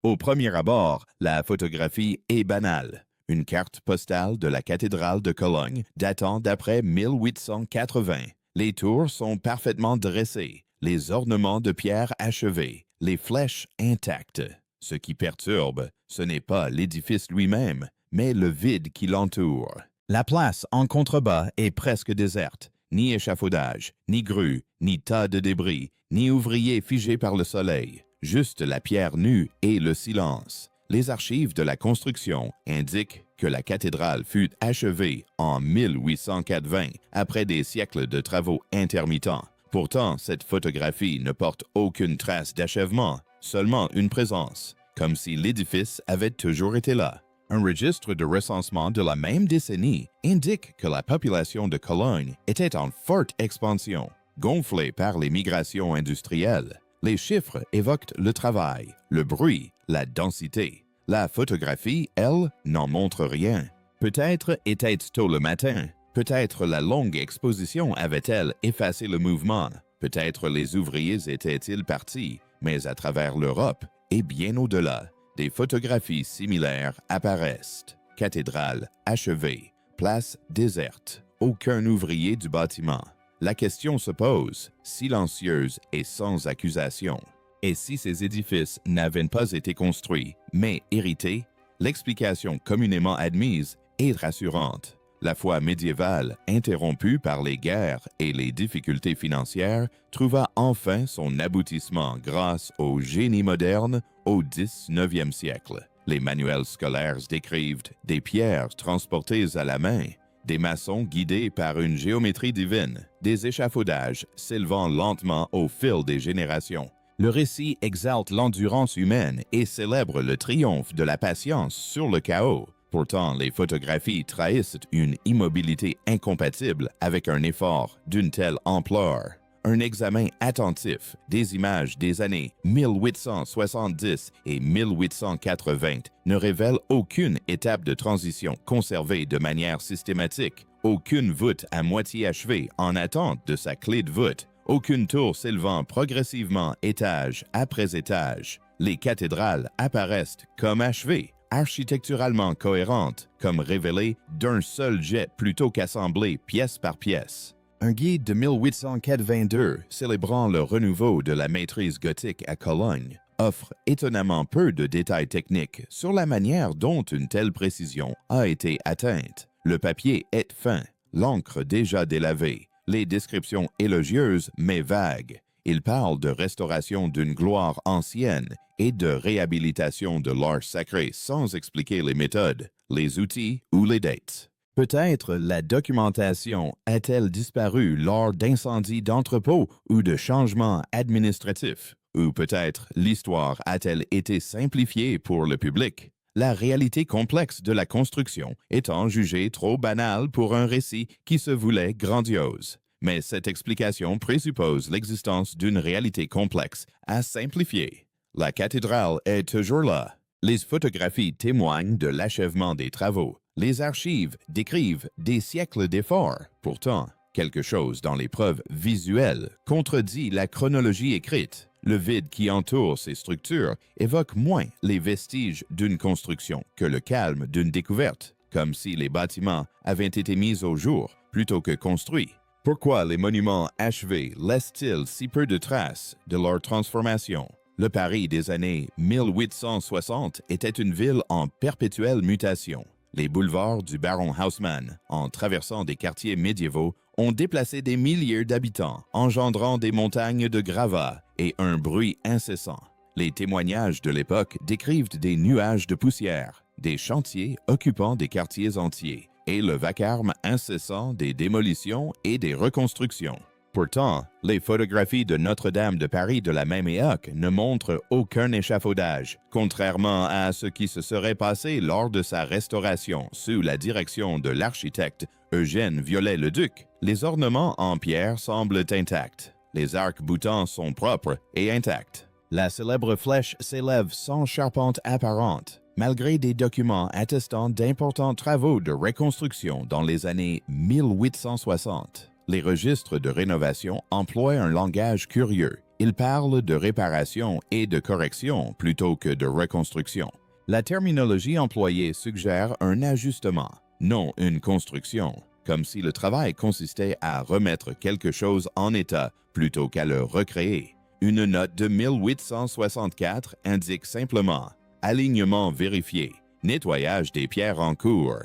Au premier abord, la photographie est banale. Une carte postale de la cathédrale de Cologne datant d'après 1880. Les tours sont parfaitement dressées, les ornements de pierre achevés, les flèches intactes. Ce qui perturbe, ce n'est pas l'édifice lui-même, mais le vide qui l'entoure. La place en contrebas est presque déserte. Ni échafaudage, ni grue, ni tas de débris, ni ouvriers figés par le soleil. Juste la pierre nue et le silence. Les archives de la construction indiquent que la cathédrale fut achevée en 1880, après des siècles de travaux intermittents. Pourtant, cette photographie ne porte aucune trace d'achèvement, seulement une présence, comme si l'édifice avait toujours été là. Un registre de recensement de la même décennie indique que la population de Cologne était en forte expansion, gonflée par les migrations industrielles. Les chiffres évoquent le travail, le bruit, la densité. La photographie, elle, n'en montre rien. Peut-être était-ce tôt le matin. Peut-être la longue exposition avait-elle effacé le mouvement. Peut-être les ouvriers étaient-ils partis, mais à travers l'Europe et bien au-delà. Des photographies similaires apparaissent. Cathédrale achevée, place déserte, aucun ouvrier du bâtiment. La question se pose, silencieuse et sans accusation. Et si ces édifices n'avaient pas été construits, mais hérités, l'explication communément admise est rassurante. La foi médiévale, interrompue par les guerres et les difficultés financières, trouva enfin son aboutissement grâce au génie moderne au XIXe siècle. Les manuels scolaires décrivent des pierres transportées à la main, des maçons guidés par une géométrie divine, des échafaudages s'élevant lentement au fil des générations. Le récit exalte l'endurance humaine et célèbre le triomphe de la patience sur le chaos. Pourtant, les photographies trahissent une immobilité incompatible avec un effort d'une telle ampleur. Un examen attentif des images des années 1870 et 1880 ne révèle aucune étape de transition conservée de manière systématique, aucune voûte à moitié achevée en attente de sa clé de voûte, aucune tour s'élevant progressivement étage après étage. Les cathédrales apparaissent comme achevées, architecturalement cohérentes, comme révélées d'un seul jet plutôt qu'assemblées pièce par pièce. Un guide de 1882 célébrant le renouveau de la maîtrise gothique à Cologne offre étonnamment peu de détails techniques sur la manière dont une telle précision a été atteinte. Le papier est fin, l'encre déjà délavée, les descriptions élogieuses mais vagues. Il parle de restauration d'une gloire ancienne et de réhabilitation de l'art sacré sans expliquer les méthodes, les outils ou les dates. Peut-être la documentation a-t-elle disparu lors d'incendies d'entrepôts ou de changements administratifs, ou peut-être l'histoire a-t-elle été simplifiée pour le public, la réalité complexe de la construction étant jugée trop banale pour un récit qui se voulait grandiose. Mais cette explication présuppose l'existence d'une réalité complexe à simplifier. La cathédrale est toujours là. Les photographies témoignent de l'achèvement des travaux. Les archives décrivent des siècles d'efforts. Pourtant, quelque chose dans les preuves visuelles contredit la chronologie écrite. Le vide qui entoure ces structures évoque moins les vestiges d'une construction que le calme d'une découverte, comme si les bâtiments avaient été mis au jour plutôt que construits. Pourquoi les monuments achevés laissent-ils si peu de traces de leur transformation? Le Paris des années 1860 était une ville en perpétuelle mutation. Les boulevards du baron Haussmann, en traversant des quartiers médiévaux, ont déplacé des milliers d'habitants, engendrant des montagnes de gravats et un bruit incessant. Les témoignages de l'époque décrivent des nuages de poussière, des chantiers occupant des quartiers entiers, et le vacarme incessant des démolitions et des reconstructions. Pourtant, les photographies de Notre-Dame de Paris de la même époque ne montrent aucun échafaudage, contrairement à ce qui se serait passé lors de sa restauration sous la direction de l'architecte Eugène Viollet-le-Duc. Les ornements en pierre semblent intacts. Les arcs-boutants sont propres et intacts. La célèbre flèche s'élève sans charpente apparente, malgré des documents attestant d'importants travaux de reconstruction dans les années 1860. Les registres de rénovation emploient un langage curieux. Il parle de réparation et de correction plutôt que de reconstruction. La terminologie employée suggère un ajustement, non une construction, comme si le travail consistait à remettre quelque chose en état plutôt qu'à le recréer. Une note de 1864 indique simplement « alignement vérifié, nettoyage des pierres en cours ».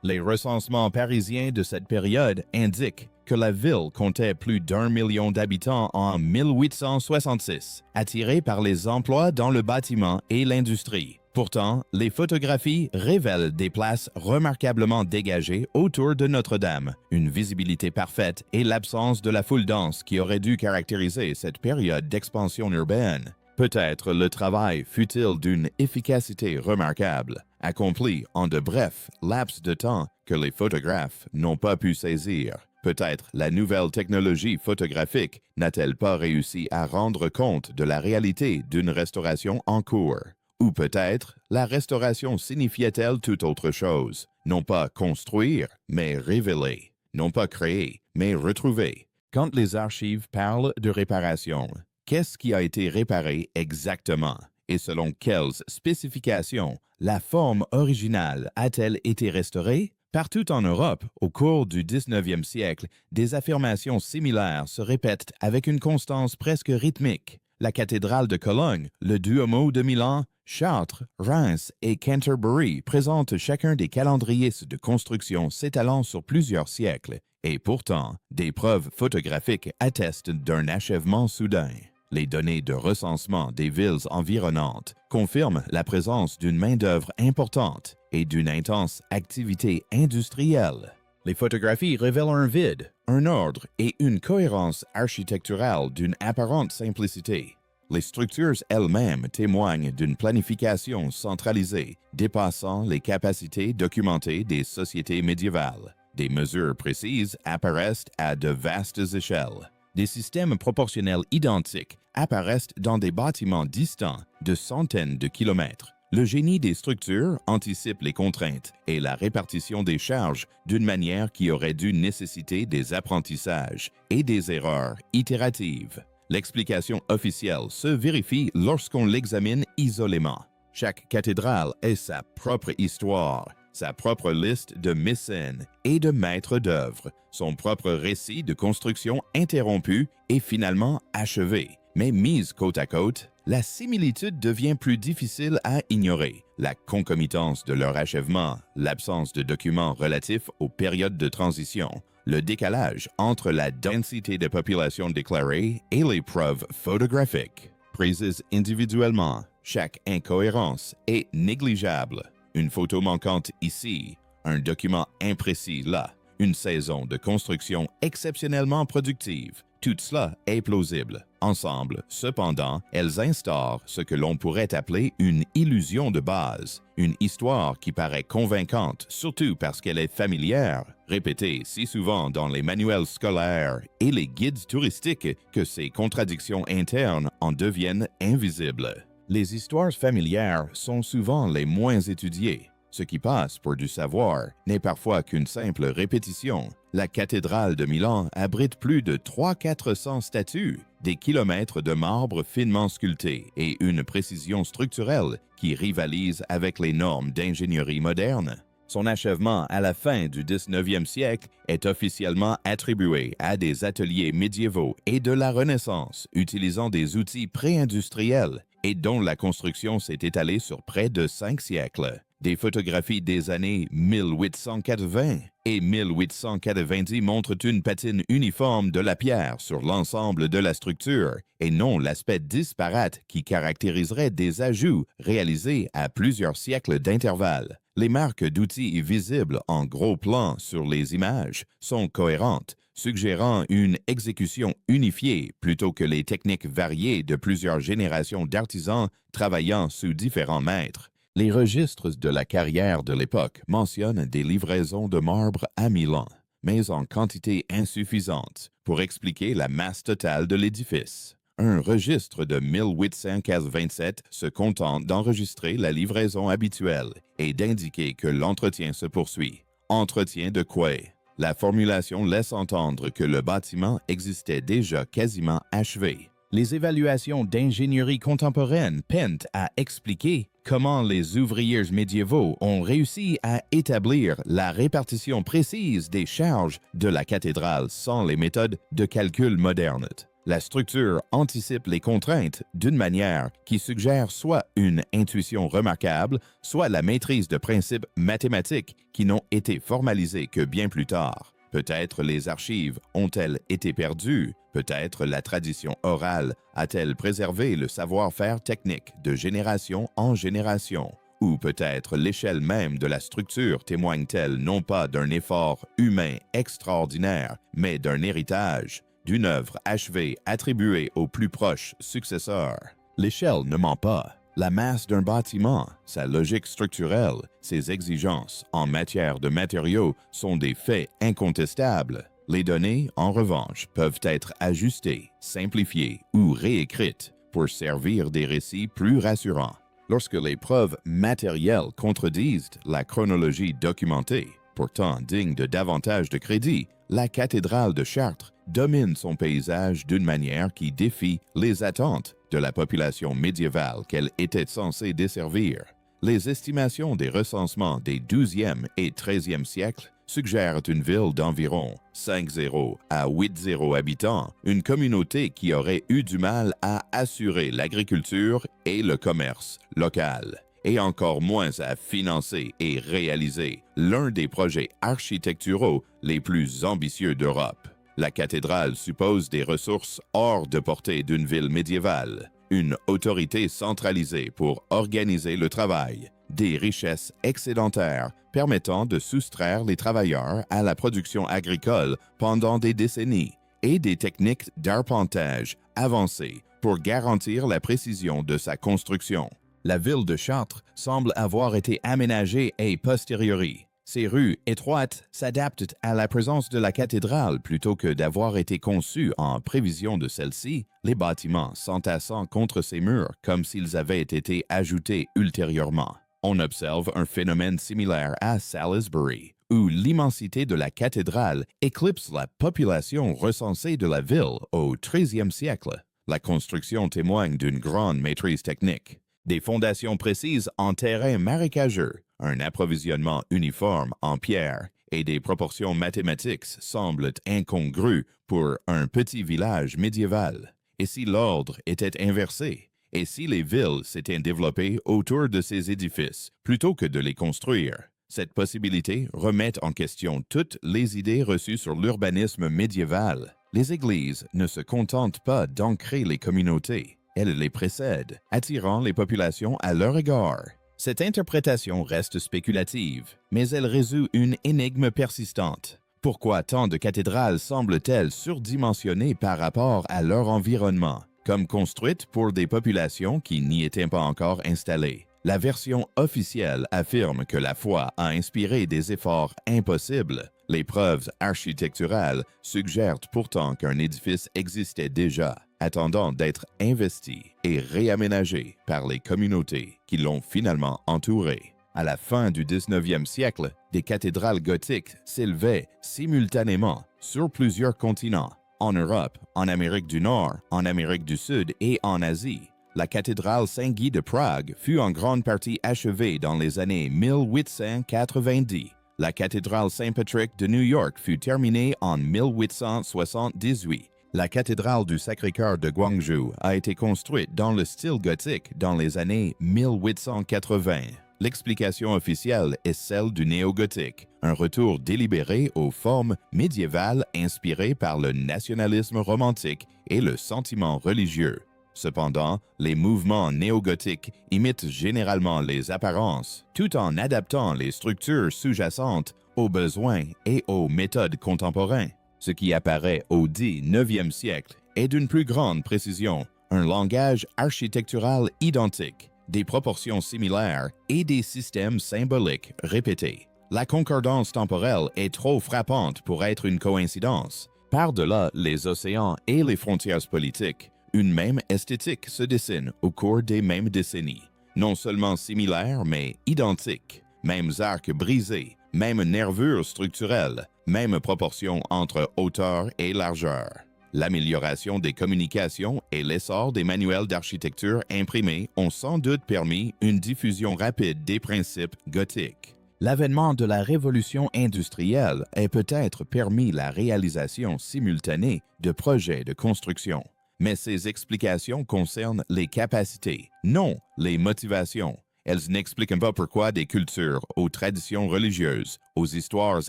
Les recensements parisiens de cette période indiquent que la ville comptait plus d'1 million d'habitants en 1866, attirés par les emplois dans le bâtiment et l'industrie. Pourtant, les photographies révèlent des places remarquablement dégagées autour de Notre-Dame, une visibilité parfaite et l'absence de la foule dense qui aurait dû caractériser cette période d'expansion urbaine. Peut-être le travail fut-il d'une efficacité remarquable, accompli en de brefs laps de temps que les photographes n'ont pas pu saisir. Peut-être la nouvelle technologie photographique n'a-t-elle pas réussi à rendre compte de la réalité d'une restauration en cours. Ou peut-être la restauration signifiait-elle tout autre chose, non pas construire, mais révéler, non pas créer, mais retrouver. Quand les archives parlent de réparation, qu'est-ce qui a été réparé exactement et selon quelles spécifications la forme originale a-t-elle été restaurée? Partout en Europe, au cours du 19e siècle, des affirmations similaires se répètent avec une constance presque rythmique. La cathédrale de Cologne, le Duomo de Milan, Chartres, Reims et Canterbury présentent chacun des calendriers de construction s'étalant sur plusieurs siècles, et pourtant, des preuves photographiques attestent d'un achèvement soudain. Les données de recensement des villes environnantes confirment la présence d'une main-d'œuvre importante et d'une intense activité industrielle. Les photographies révèlent un vide, un ordre et une cohérence architecturale d'une apparente simplicité. Les structures elles-mêmes témoignent d'une planification centralisée dépassant les capacités documentées des sociétés médiévales. Des mesures précises apparaissent à de vastes échelles. Des systèmes proportionnels identiques apparaissent dans des bâtiments distants de centaines de kilomètres. Le génie des structures anticipe les contraintes et la répartition des charges d'une manière qui aurait dû nécessiter des apprentissages et des erreurs itératives. L'explication officielle se vérifie lorsqu'on l'examine isolément. Chaque cathédrale a sa propre histoire, sa propre liste de mécènes et de maîtres d'œuvre, son propre récit de construction interrompu et finalement achevé. Mais mise côte à côte, la similitude devient plus difficile à ignorer. La concomitance de leur achèvement, l'absence de documents relatifs aux périodes de transition, le décalage entre la densité de population déclarée et les preuves photographiques. Prises individuellement, chaque incohérence est négligeable. Une photo manquante ici, un document imprécis là, une saison de construction exceptionnellement productive. Tout cela est plausible. Ensemble, cependant, elles instaurent ce que l'on pourrait appeler une illusion de base, une histoire qui paraît convaincante, surtout parce qu'elle est familière, répétée si souvent dans les manuels scolaires et les guides touristiques que ces contradictions internes en deviennent invisibles. Les histoires familières sont souvent les moins étudiées. Ce qui passe pour du savoir n'est parfois qu'une simple répétition. La cathédrale de Milan abrite plus de 300-400 statues, des kilomètres de marbre finement sculpté et une précision structurelle qui rivalise avec les normes d'ingénierie moderne. Son achèvement à la fin du 19e siècle est officiellement attribué à des ateliers médiévaux et de la Renaissance utilisant des outils pré-industriels et dont la construction s'est étalée sur près de 5 siècles. Des photographies des années 1880 et 1890 montrent une patine uniforme de la pierre sur l'ensemble de la structure et non l'aspect disparate qui caractériserait des ajouts réalisés à plusieurs siècles d'intervalle. Les marques d'outils visibles en gros plan sur les images sont cohérentes, suggérant une exécution unifiée plutôt que les techniques variées de plusieurs générations d'artisans travaillant sous différents maîtres. Les registres de la carrière de l'époque mentionnent des livraisons de marbre à Milan, mais en quantité insuffisante pour expliquer la masse totale de l'édifice. Un registre de 1827 se contente d'enregistrer la livraison habituelle et d'indiquer que l'entretien se poursuit. Entretien de quoi? La formulation laisse entendre que le bâtiment existait déjà quasiment achevé. Les évaluations d'ingénierie contemporaine peinent à expliquer comment les ouvriers médiévaux ont réussi à établir la répartition précise des charges de la cathédrale sans les méthodes de calcul modernes. La structure anticipe les contraintes d'une manière qui suggère soit une intuition remarquable, soit la maîtrise de principes mathématiques qui n'ont été formalisés que bien plus tard. Peut-être les archives ont-elles été perdues, peut-être la tradition orale a-t-elle préservé le savoir-faire technique de génération en génération, ou peut-être l'échelle même de la structure témoigne-t-elle non pas d'un effort humain extraordinaire, mais d'un héritage, d'une œuvre achevée attribuée aux plus proches successeurs. L'échelle ne ment pas. La masse d'un bâtiment, sa logique structurelle, ses exigences en matière de matériaux sont des faits incontestables. Les données, en revanche, peuvent être ajustées, simplifiées ou réécrites pour servir des récits plus rassurants. Lorsque les preuves matérielles contredisent la chronologie documentée, pourtant digne de davantage de crédit, la cathédrale de Chartres domine son paysage d'une manière qui défie les attentes de la population médiévale qu'elle était censée desservir. Les estimations des recensements des 12e et 13e siècles suggèrent une ville d'environ 5-0 à 8-0 habitants, une communauté qui aurait eu du mal à assurer l'agriculture et le commerce local, et encore moins à financer et réaliser l'un des projets architecturaux les plus ambitieux d'Europe. La cathédrale suppose des ressources hors de portée d'une ville médiévale, une autorité centralisée pour organiser le travail, des richesses excédentaires permettant de soustraire les travailleurs à la production agricole pendant des décennies, et des techniques d'arpentage avancées pour garantir la précision de sa construction. La ville de Chartres semble avoir été aménagée a posteriori. Ces rues étroites s'adaptent à la présence de la cathédrale plutôt que d'avoir été conçues en prévision de celle-ci, les bâtiments s'entassant contre ces murs comme s'ils avaient été ajoutés ultérieurement. On observe un phénomène similaire à Salisbury, où l'immensité de la cathédrale éclipse la population recensée de la ville au XIIIe siècle. La construction témoigne d'une grande maîtrise technique. Des fondations précises en terrain marécageux, un approvisionnement uniforme en pierre et des proportions mathématiques semblent incongrues pour un petit village médiéval. Et si l'ordre était inversé? Et si les villes s'étaient développées autour de ces édifices plutôt que de les construire? Cette possibilité remet en question toutes les idées reçues sur l'urbanisme médiéval. Les églises ne se contentent pas d'ancrer les communautés. Elles les précèdent, attirant les populations à leur égard. Cette interprétation reste spéculative, mais elle résout une énigme persistante. Pourquoi tant de cathédrales semblent-elles surdimensionnées par rapport à leur environnement, comme construites pour des populations qui n'y étaient pas encore installées? La version officielle affirme que la foi a inspiré des efforts impossibles. Les preuves architecturales suggèrent pourtant qu'un édifice existait déjà, attendant d'être investi et réaménagé par les communautés qui l'ont finalement entouré. À la fin du 19e siècle, des cathédrales gothiques s'élevaient simultanément sur plusieurs continents, en Europe, en Amérique du Nord, en Amérique du Sud et en Asie. La cathédrale Saint-Guy de Prague fut en grande partie achevée dans les années 1890. La cathédrale Saint-Patrick de New York fut terminée en 1878. La cathédrale du Sacré-Cœur de Guangzhou a été construite dans le style gothique dans les années 1880. L'explication officielle est celle du néo-gothique, un retour délibéré aux formes médiévales inspirées par le nationalisme romantique et le sentiment religieux. Cependant, les mouvements néo-gothiques imitent généralement les apparences, tout en adaptant les structures sous-jacentes aux besoins et aux méthodes contemporaines. Ce qui apparaît au 19e siècle est d'une plus grande précision, un langage architectural identique, des proportions similaires et des systèmes symboliques répétés. La concordance temporelle est trop frappante pour être une coïncidence. Par-delà les océans et les frontières politiques, une même esthétique se dessine au cours des mêmes décennies. Non seulement similaires, mais identiques. Mêmes arcs brisés, même nervures structurelles, Même proportion entre hauteur et largeur. L'amélioration des communications et l'essor des manuels d'architecture imprimés ont sans doute permis une diffusion rapide des principes gothiques. L'avènement de la révolution industrielle a peut-être permis la réalisation simultanée de projets de construction. Mais ces explications concernent les capacités, non les motivations. Elles n'expliquent pas pourquoi des cultures, aux traditions religieuses, aux histoires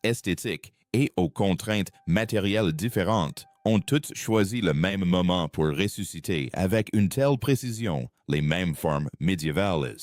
esthétiques et aux contraintes matérielles différentes ont toutes choisi le même moment pour ressusciter avec une telle précision les mêmes formes médiévales.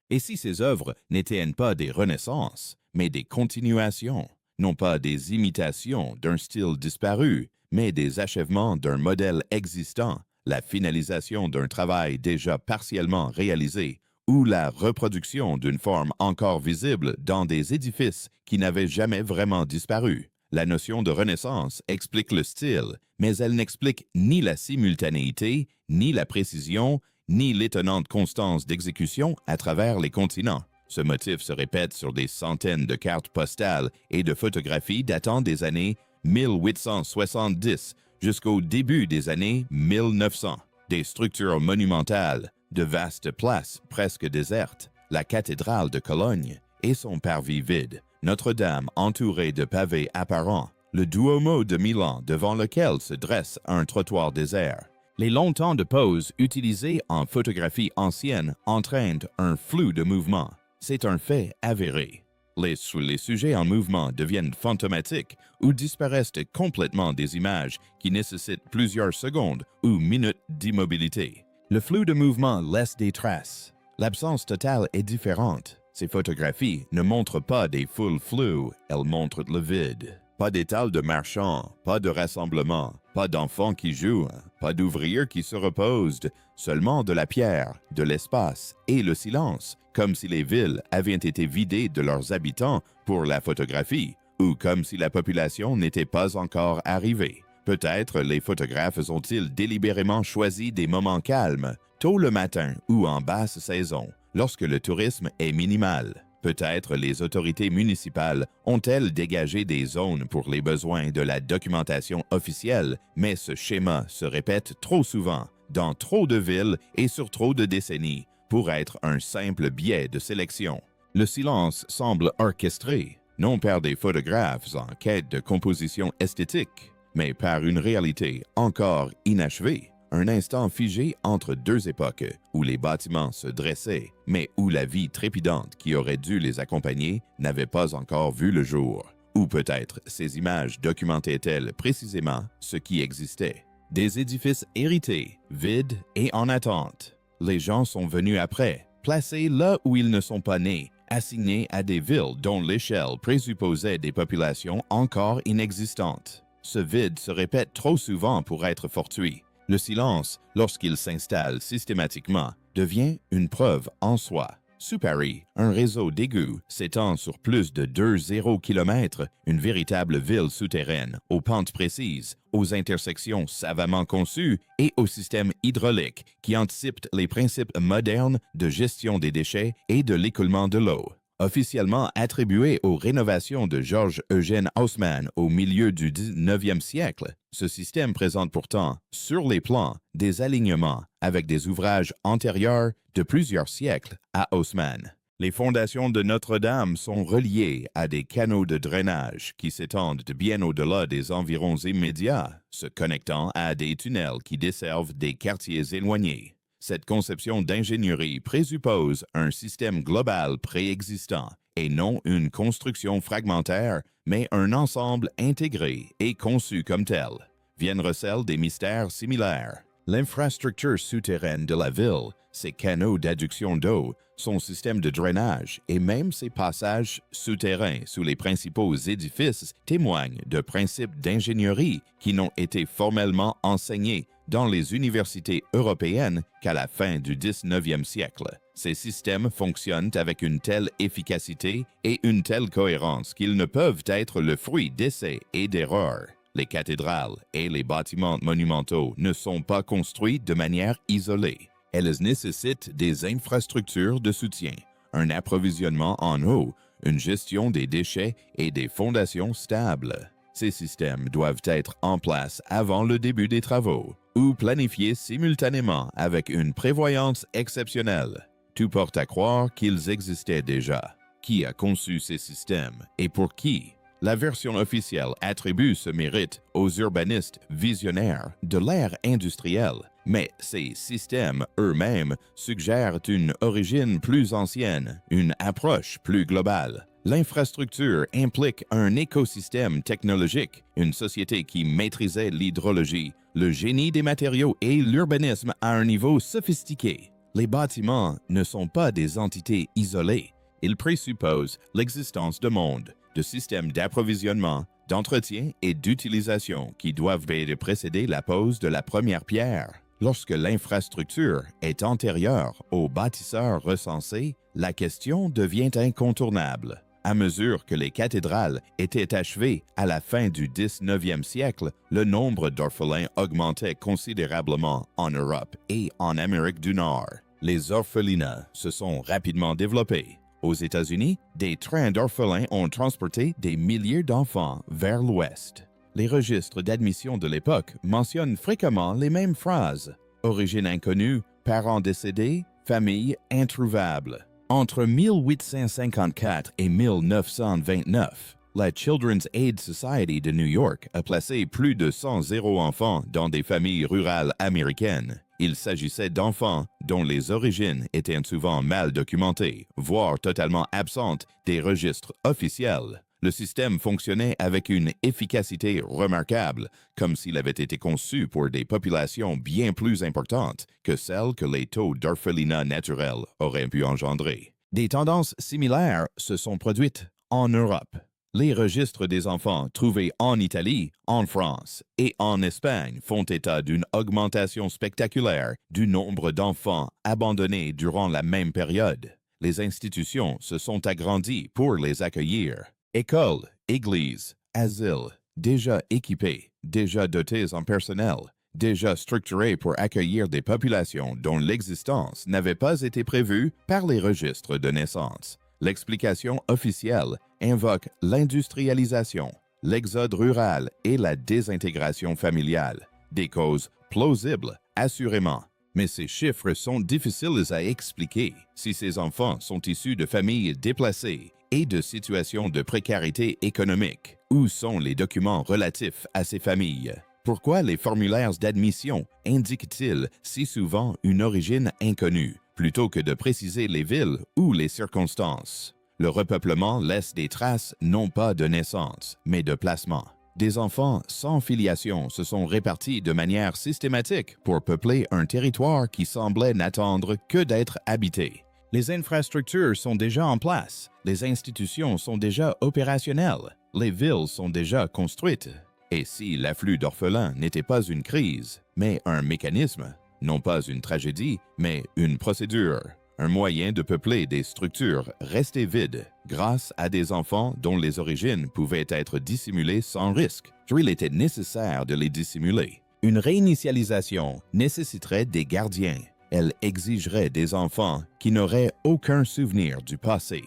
Et si ces œuvres n'étaient pas des renaissances, mais des continuations, non pas des imitations d'un style disparu, mais des achèvements d'un modèle existant, la finalisation d'un travail déjà partiellement réalisé, ou la reproduction d'une forme encore visible dans des édifices qui n'avaient jamais vraiment disparu. La notion de renaissance explique le style, mais elle n'explique ni la simultanéité, ni la précision, ni l'étonnante constance d'exécution à travers les continents. Ce motif se répète sur des centaines de cartes postales et de photographies datant des années 1870 jusqu'au début des années 1900. Des structures monumentales, de vastes places presque désertes, la cathédrale de Cologne et son parvis vide, Notre-Dame entourée de pavés apparents, le Duomo de Milan devant lequel se dresse un trottoir désert. Les longs temps de pause utilisés en photographie ancienne entraînent un flou de mouvement. C'est un fait avéré. Les sujets en mouvement deviennent fantomatiques ou disparaissent complètement des images qui nécessitent plusieurs secondes ou minutes d'immobilité. Le flou de mouvement laisse des traces. L'absence totale est différente. Ces photographies ne montrent pas des foules floues, elles montrent le vide. Pas d'étals de marchands, pas de rassemblements, pas d'enfants qui jouent, pas d'ouvriers qui se reposent, seulement de la pierre, de l'espace et le silence, comme si les villes avaient été vidées de leurs habitants pour la photographie, ou comme si la population n'était pas encore arrivée. Peut-être les photographes ont-ils délibérément choisi des moments calmes, tôt le matin ou en basse saison, lorsque le tourisme est minimal. Peut-être les autorités municipales ont-elles dégagé des zones pour les besoins de la documentation officielle, mais ce schéma se répète trop souvent, dans trop de villes et sur trop de décennies, pour être un simple biais de sélection. Le silence semble orchestré, non par des photographes en quête de composition esthétique, mais par une réalité encore inachevée. Un instant figé entre deux époques, où les bâtiments se dressaient, mais où la vie trépidante qui aurait dû les accompagner n'avait pas encore vu le jour. Ou peut-être ces images documentaient-elles précisément ce qui existait. Des édifices hérités, vides et en attente. Les gens sont venus après, placés là où ils ne sont pas nés, assignés à des villes dont l'échelle présupposait des populations encore inexistantes. Ce vide se répète trop souvent pour être fortuit. Le silence, lorsqu'il s'installe systématiquement, devient une preuve en soi. Sous Paris, un réseau d'égouts s'étend sur plus de 2 km, une véritable ville souterraine, aux pentes précises, aux intersections savamment conçues et aux systèmes hydrauliques qui anticipent les principes modernes de gestion des déchets et de l'écoulement de l'eau. Officiellement attribué aux rénovations de Georges Eugène Haussmann au milieu du 19e siècle, ce système présente pourtant, sur les plans, des alignements avec des ouvrages antérieurs de plusieurs siècles à Haussmann. Les fondations de Notre-Dame sont reliées à des canaux de drainage qui s'étendent bien au-delà des environs immédiats, se connectant à des tunnels qui desservent des quartiers éloignés. Cette conception d'ingénierie présuppose un système global préexistant et non une construction fragmentaire, mais un ensemble intégré et conçu comme tel. Viennent recèlent des mystères similaires. L'infrastructure souterraine de la ville, ses canaux d'adduction d'eau, son système de drainage et même ses passages souterrains sous les principaux édifices témoignent de principes d'ingénierie qui n'ont été formellement enseignés dans les universités européennes qu'à la fin du 19e siècle. Ces systèmes fonctionnent avec une telle efficacité et une telle cohérence qu'ils ne peuvent être le fruit d'essais et d'erreurs. Les cathédrales et les bâtiments monumentaux ne sont pas construits de manière isolée. Elles nécessitent des infrastructures de soutien, un approvisionnement en eau, une gestion des déchets et des fondations stables. Ces systèmes doivent être en place avant le début des travaux ou planifiés simultanément avec une prévoyance exceptionnelle. Tout porte à croire qu'ils existaient déjà. Qui a conçu ces systèmes et pour qui? La version officielle attribue ce mérite aux urbanistes visionnaires de l'ère industrielle, mais ces systèmes eux-mêmes suggèrent une origine plus ancienne, une approche plus globale. L'infrastructure implique un écosystème technologique, une société qui maîtrisait l'hydrologie, le génie des matériaux et l'urbanisme à un niveau sophistiqué. Les bâtiments ne sont pas des entités isolées. Ils présupposent l'existence de mondes, de systèmes d'approvisionnement, d'entretien et d'utilisation qui doivent précéder la pose de la première pierre. Lorsque l'infrastructure est antérieure aux bâtisseurs recensés, la question devient incontournable. À mesure que les cathédrales étaient achevées à la fin du 19e siècle, le nombre d'orphelins augmentait considérablement en Europe et en Amérique du Nord. Les orphelinats se sont rapidement développés. Aux États-Unis, des trains d'orphelins ont transporté des milliers d'enfants vers l'Ouest. Les registres d'admission de l'époque mentionnent fréquemment les mêmes phrases. Origine inconnue, parents décédés, famille introuvable. Entre 1854 et 1929, la Children's Aid Society de New York a placé plus de 100 enfants dans des familles rurales américaines. Il s'agissait d'enfants dont les origines étaient souvent mal documentées, voire totalement absentes des registres officiels. Le système fonctionnait avec une efficacité remarquable, comme s'il avait été conçu pour des populations bien plus importantes que celles que les taux d'orphelinat naturel auraient pu engendrer. Des tendances similaires se sont produites en Europe. Les registres des enfants trouvés en Italie, en France et en Espagne font état d'une augmentation spectaculaire du nombre d'enfants abandonnés durant la même période. Les institutions se sont agrandies pour les accueillir. Écoles, églises, asiles, déjà équipés, déjà dotés en personnel, déjà structurés pour accueillir des populations dont l'existence n'avait pas été prévue par les registres de naissance. L'explication officielle invoque l'industrialisation, l'exode rural et la désintégration familiale. Des causes plausibles, assurément. Mais ces chiffres sont difficiles à expliquer si ces enfants sont issus de familles déplacées et de situations de précarité économique. Où sont les documents relatifs à ces familles? Pourquoi les formulaires d'admission indiquent-ils si souvent une origine inconnue, plutôt que de préciser les villes ou les circonstances? Le repeuplement laisse des traces non pas de naissance, mais de placement. Des enfants sans filiation se sont répartis de manière systématique pour peupler un territoire qui semblait n'attendre que d'être habité. Les infrastructures sont déjà en place, les institutions sont déjà opérationnelles, les villes sont déjà construites. Et si l'afflux d'orphelins n'était pas une crise, mais un mécanisme, non pas une tragédie, mais une procédure, un moyen de peupler des structures restées vides grâce à des enfants dont les origines pouvaient être dissimulées sans risque, car il était nécessaire de les dissimuler. Une réinitialisation nécessiterait des gardiens. Elle exigerait des enfants qui n'auraient aucun souvenir du passé.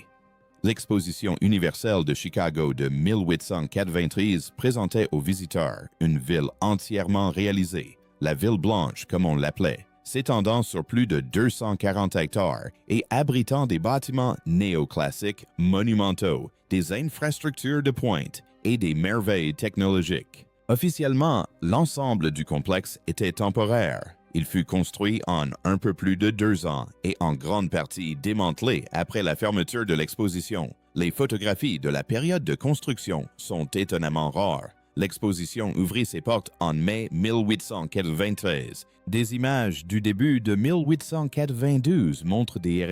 L'Exposition universelle de Chicago de 1893 présentait aux visiteurs une ville entièrement réalisée, la Ville Blanche comme on l'appelait, s'étendant sur plus de 240 hectares et abritant des bâtiments néoclassiques monumentaux, des infrastructures de pointe et des merveilles technologiques. Officiellement, l'ensemble du complexe était temporaire. Il fut construit en un peu plus de 2 ans et en grande partie démantelé après la fermeture de l'exposition. Les photographies de la période de construction sont étonnamment rares. L'exposition ouvrit ses portes en mai 1893. Des images du début de 1892 montrent des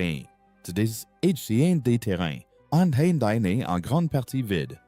terrains en grande partie vides.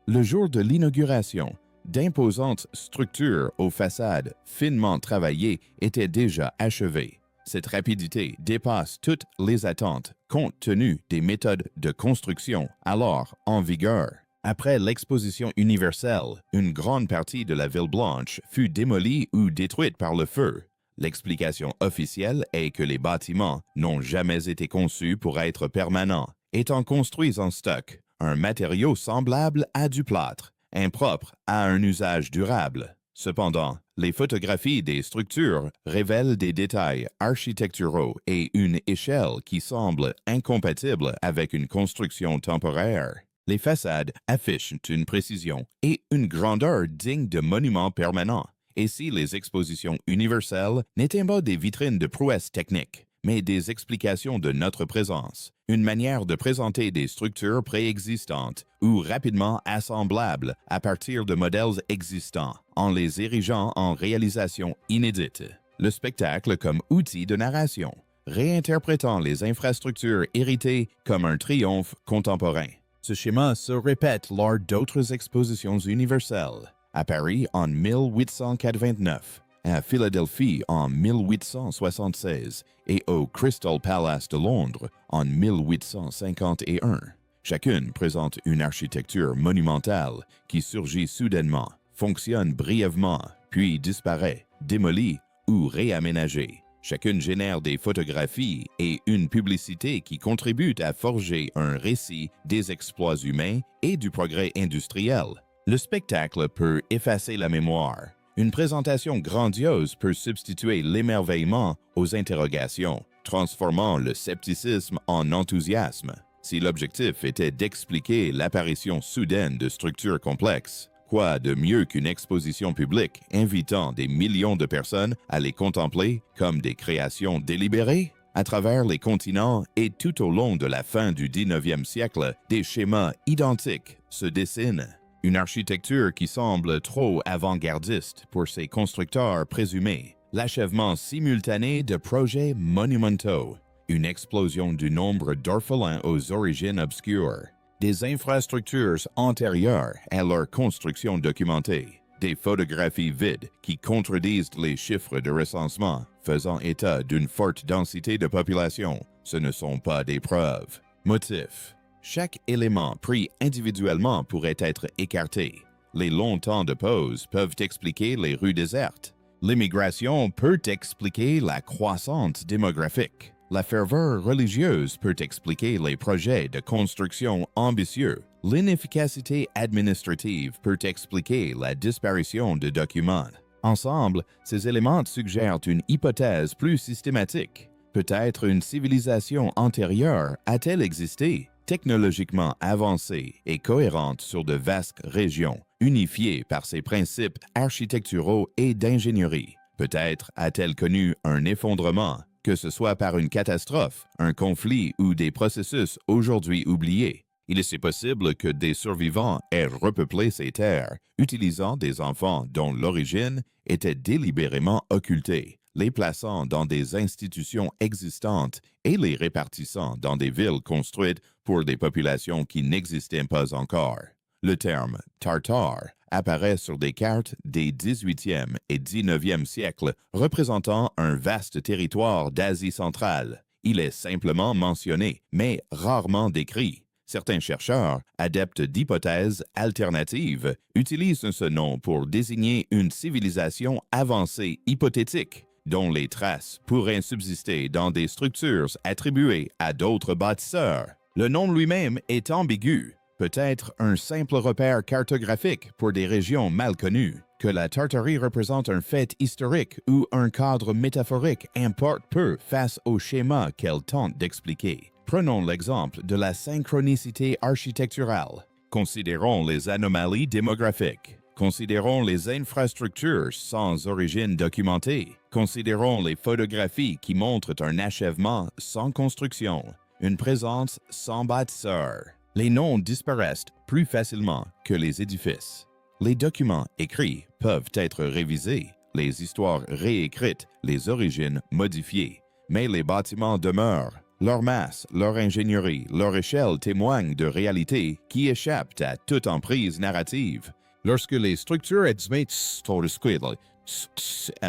Le jour de l'inauguration, d'imposantes structures aux façades finement travaillées étaient déjà achevées. Cette rapidité dépasse toutes les attentes compte tenu des méthodes de construction alors en vigueur. Après l'exposition universelle, une grande partie de la Ville Blanche fut démolie ou détruite par le feu. L'explication officielle est que les bâtiments n'ont jamais été conçus pour être permanents, étant construits en stock. un matériau semblable à du plâtre, impropre à un usage durable. Cependant, les photographies des structures révèlent des détails architecturaux et une échelle qui semble incompatible avec une construction temporaire. Les façades affichent une précision et une grandeur dignes de monuments permanents. Et si les expositions universelles n'étaient pas des vitrines de prouesse technique, mais des explications de notre présence, une manière de présenter des structures préexistantes ou rapidement assemblables à partir de modèles existants, en les érigeant en réalisations inédites. Le spectacle comme outil de narration, réinterprétant les infrastructures héritées comme un triomphe contemporain. Ce schéma se répète lors d'autres expositions universelles, à Paris en 1889, à Philadelphie en 1876 et au Crystal Palace de Londres en 1851. Chacune présente une architecture monumentale qui surgit soudainement, fonctionne brièvement, puis disparaît, démolie ou réaménagée. Chacune génère des photographies et une publicité qui contribuent à forger un récit des exploits humains et du progrès industriel. Le spectacle peut effacer la mémoire. Une présentation grandiose peut substituer l'émerveillement aux interrogations, transformant le scepticisme en enthousiasme. Si l'objectif était d'expliquer l'apparition soudaine de structures complexes, quoi de mieux qu'une exposition publique invitant des millions de personnes à les contempler comme des créations délibérées? À travers les continents et tout au long de la fin du 19e siècle, des schémas identiques se dessinent. Une architecture qui semble trop avant-gardiste pour ses constructeurs présumés. L'achèvement simultané de projets monumentaux. Une explosion du nombre d'orphelins aux origines obscures. Des infrastructures antérieures à leur construction documentée. Des photographies vides qui contredisent les chiffres de recensement, faisant état d'une forte densité de population. Ce ne sont pas des preuves. Motifs. Chaque élément pris individuellement pourrait être écarté. Les longs temps de pause peuvent expliquer les rues désertes. L'immigration peut expliquer la croissance démographique. La ferveur religieuse peut expliquer les projets de construction ambitieux. L'inefficacité administrative peut expliquer la disparition de documents. Ensemble, ces éléments suggèrent une hypothèse plus systématique. Peut-être une civilisation antérieure a-t-elle existé, technologiquement avancée et cohérente sur de vastes régions, unifiée par ses principes architecturaux et d'ingénierie. Peut-être a-t-elle connu un effondrement, que ce soit par une catastrophe, un conflit ou des processus aujourd'hui oubliés. Il est possible que des survivants aient repeuplé ces terres, utilisant des enfants dont l'origine était délibérément occultée, les plaçant dans des institutions existantes et les répartissant dans des villes construites pour des populations qui n'existaient pas encore. Le terme « tartare » apparaît sur des cartes des 18e et 19e siècles représentant un vaste territoire d'Asie centrale. Il est simplement mentionné, mais rarement décrit. Certains chercheurs, adeptes d'hypothèses alternatives, utilisent ce nom pour désigner une civilisation avancée hypothétique, dont les traces pourraient subsister dans des structures attribuées à d'autres bâtisseurs. Le nom lui-même est ambigu, peut-être un simple repère cartographique pour des régions mal connues. Que la Tartarie représente un fait historique ou un cadre métaphorique importe peu face au schéma qu'elle tente d'expliquer. Prenons l'exemple de la synchronicité architecturale. Considérons les anomalies démographiques. Considérons les infrastructures sans origine documentée. Considérons les photographies qui montrent un achèvement sans construction, une présence sans bâtisseur. Les noms disparaissent plus facilement que les édifices. Les documents écrits peuvent être révisés, les histoires réécrites, les origines modifiées, mais les bâtiments demeurent. Leur masse, leur ingénierie, leur échelle témoignent de réalités qui échappent à toute emprise narrative. Lorsque les structures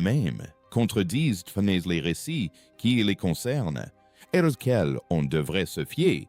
même contredisent les récits qui les concernent, et auxquels on devrait se fier,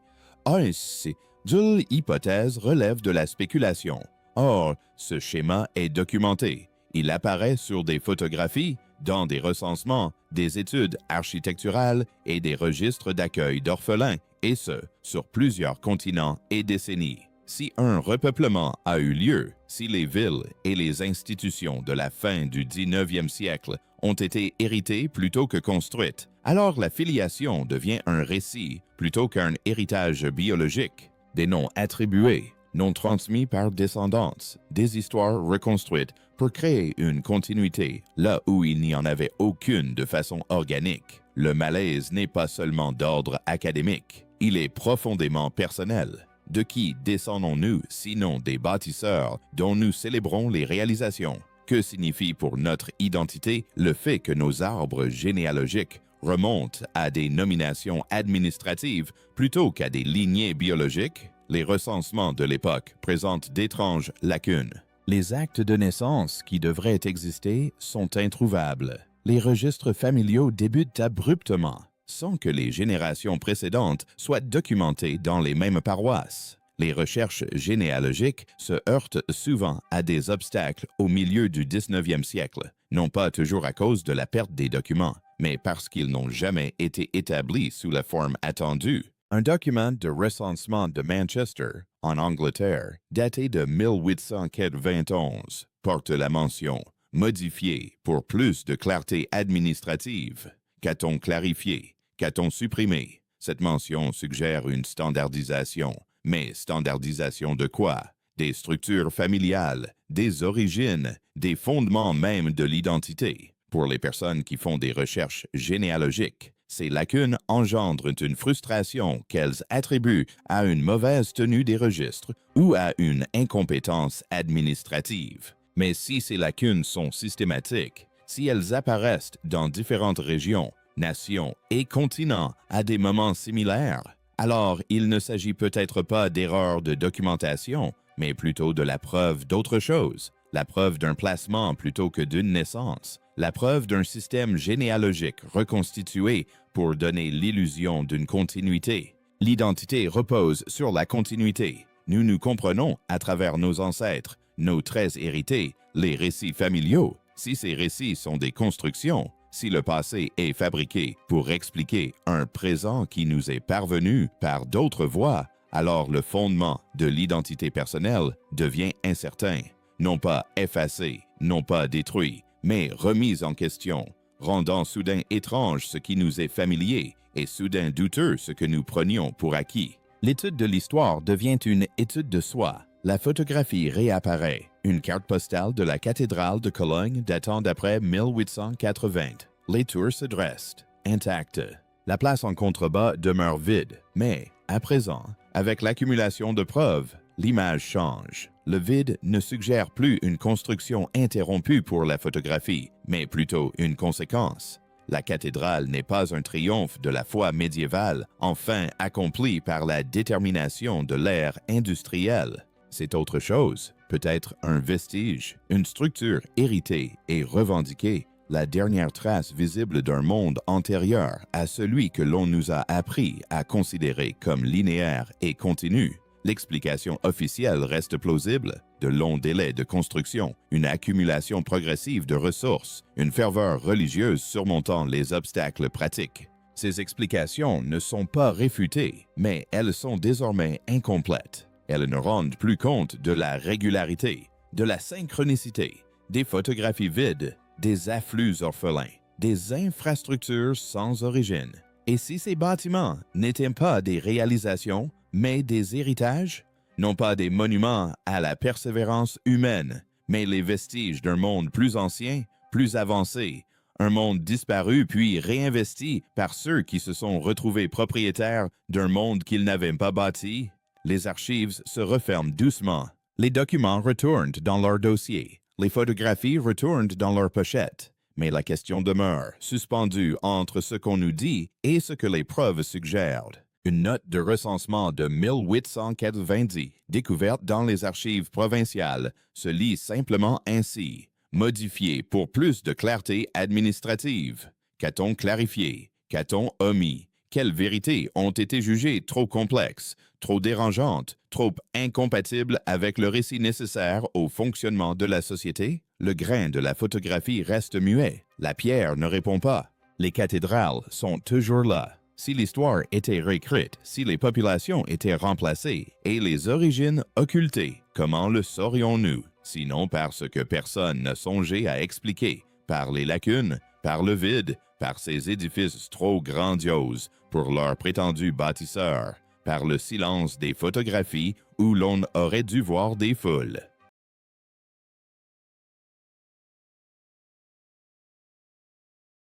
de l'hypothèse relève de la spéculation. Or, ce schéma est documenté. Il apparaît sur des photographies, dans des recensements, des études architecturales et des registres d'accueil d'orphelins, et ce, sur plusieurs continents et décennies. Si un repeuplement a eu lieu, si les villes et les institutions de la fin du 19e siècle ont été héritées plutôt que construites, alors la filiation devient un récit plutôt qu'un héritage biologique. Des noms attribués, non transmis par descendance, des histoires reconstruites pour créer une continuité là où il n'y en avait aucune de façon organique. Le malaise n'est pas seulement d'ordre académique, il est profondément personnel. De qui descendons-nous sinon des bâtisseurs dont nous célébrons les réalisations? Que signifie pour notre identité le fait que nos arbres généalogiques remontent à des nominations administratives plutôt qu'à des lignées biologiques? Les recensements de l'époque présentent d'étranges lacunes. Les actes de naissance qui devraient exister sont introuvables. Les registres familiaux débutent abruptement, sans que les générations précédentes soient documentées dans les mêmes paroisses. Les recherches généalogiques se heurtent souvent à des obstacles au milieu du 19e siècle, non pas toujours à cause de la perte des documents, mais parce qu'ils n'ont jamais été établis sous la forme attendue. Un document de recensement de Manchester, en Angleterre, daté de 1891, porte la mention « modifié pour plus de clarté administrative ». Qu'a-t-on clarifié? Qu'a-t-on supprimé? Cette mention suggère une standardisation. Mais standardisation de quoi? Des structures familiales, des origines, des fondements même de l'identité. Pour les personnes qui font des recherches généalogiques, ces lacunes engendrent une frustration qu'elles attribuent à une mauvaise tenue des registres ou à une incompétence administrative. Mais si ces lacunes sont systématiques, si elles apparaissent dans différentes régions, nations et continents à des moments similaires, alors il ne s'agit peut-être pas d'erreur de documentation, mais plutôt de la preuve d'autre chose, la preuve d'un placement plutôt que d'une naissance, la preuve d'un système généalogique reconstitué pour donner l'illusion d'une continuité. L'identité repose sur la continuité. Nous nous comprenons à travers nos ancêtres, nos traits hérités, les récits familiaux. Si ces récits sont des constructions, si le passé est fabriqué pour expliquer un présent qui nous est parvenu par d'autres voies, alors le fondement de l'identité personnelle devient incertain, non pas effacé, non pas détruit, mais remis en question, rendant soudain étrange ce qui nous est familier et soudain douteux ce que nous prenions pour acquis. L'étude de l'histoire devient une étude de soi. La photographie réapparaît, une carte postale de la cathédrale de Cologne datant d'après 1880. Les tours se dressent, intactes. La place en contrebas demeure vide, mais, à présent, avec l'accumulation de preuves, l'image change. Le vide ne suggère plus une construction interrompue pour la photographie, mais plutôt une conséquence. La cathédrale n'est pas un triomphe de la foi médiévale, enfin accompli par la détermination de l'ère industrielle. C'est autre chose, peut-être un vestige, une structure héritée et revendiquée, la dernière trace visible d'un monde antérieur à celui que l'on nous a appris à considérer comme linéaire et continu. L'explication officielle reste plausible, de longs délais de construction, une accumulation progressive de ressources, une ferveur religieuse surmontant les obstacles pratiques. Ces explications ne sont pas réfutées, mais elles sont désormais incomplètes. Elles ne rendent plus compte de la régularité, de la synchronicité, des photographies vides, des afflux orphelins, des infrastructures sans origine. Et si ces bâtiments n'étaient pas des réalisations, mais des héritages, non pas des monuments à la persévérance humaine, mais les vestiges d'un monde plus ancien, plus avancé, un monde disparu puis réinvesti par ceux qui se sont retrouvés propriétaires d'un monde qu'ils n'avaient pas bâti, les archives se referment doucement. Les documents retournent dans leur dossier. Les photographies retournent dans leur pochette. Mais la question demeure, suspendue entre ce qu'on nous dit et ce que les preuves suggèrent. Une note de recensement de 1890, découverte dans les archives provinciales, se lit simplement ainsi. Modifié pour plus de clarté administrative. Qu'a-t-on clarifié? Qu'a-t-on omis? Quelles vérités ont été jugées trop complexes, trop dérangeantes, trop incompatibles avec le récit nécessaire au fonctionnement de la société? Le grain de la photographie reste muet. La pierre ne répond pas. Les cathédrales sont toujours là. Si l'histoire était réécrite, si les populations étaient remplacées et les origines occultées, comment le saurions-nous? Sinon parce que personne n'a songé à expliquer, par les lacunes, par le vide, par ces édifices trop grandioses pour leurs prétendus bâtisseurs, par le silence des photographies où l'on aurait dû voir des foules.